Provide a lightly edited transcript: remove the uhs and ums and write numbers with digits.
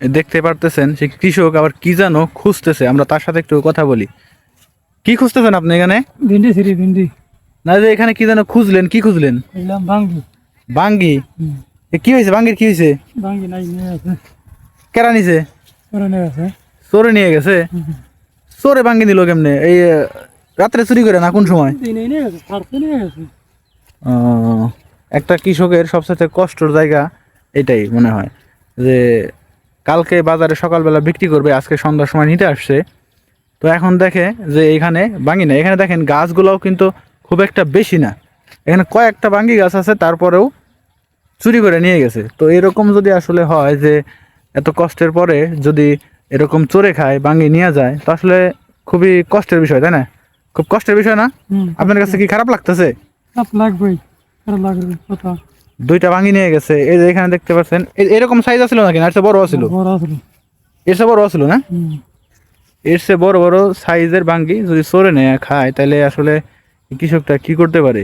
দেখতে পারতেছেন সে কৃষক আবার কি যেন খুঁজতেছে, আমরা তার সাথে একটু কথা বলি। কি খুঁজতেছেন আপনি এখানে? ভিন্ডি ছিড়ি ভিন্ডি না, যে এখানে কি যেন খুঁজলেন, কি খুঁজলেন? এলাম ভাঙ্গি বাঙ্গি? কি হয়েছে বাঙ্গির, কি হয়েছে? ভাঙ্গি নাই নিয়ে আছে কেরা নিছে? করে নিয়ে আছে চোরে নিয়ে গেছে? চোরে বাঙ্গি নিল কেমনে? এই রাত্রে চুরি করে না কোন সময়? দিনে নিয়ে গেছে ছাড়তে নিয়ে গেছে একটা কৃষকের সবচেয়ে কষ্টের জায়গা এটাই মনে হয়, যে কালকে বাজারে সকালবেলা বিক্রি করবে, আজকে সন্ধ্যার সময় নিতে আসছে, তো এখন দেখে যে এখানে বাঙ্গি না। এখানে দেখেন গাছগুলোও কিন্তু খুব একটা বেশি না, এখানে কয়েকটা বাঙ্গি গাছ আছে, তারপরেও চুরি করে নিয়ে গেছে। তো এরকম যদি আসলে হয় যে এত কষ্টের পরে যদি এরকম চোরে খায়, বাঙ্গি নিয়ে যায়, তো আসলে খুবই কষ্টের বিষয়, তাই না? খুব কষ্টের বিষয় না? আপনার কাছে কি খারাপ লাগতেছে? সব লাগবেই খারাপ লাগবে কথা দুইটা ভাঙি নিয়ে গেছে, এই যে এখানে দেখতে পাচ্ছেন এরকম সাইজ ছিল নাকি, না এর চেয়ে বড় ছিল? বড় আসলো এর চেয়ে বড় ছিল না? এর চেয়ে বড় বড় সাইজের ভাঙ্গি যদি চোরে নেয় খায়, তাহলে আসলে কৃষকটা কি করতে পারে?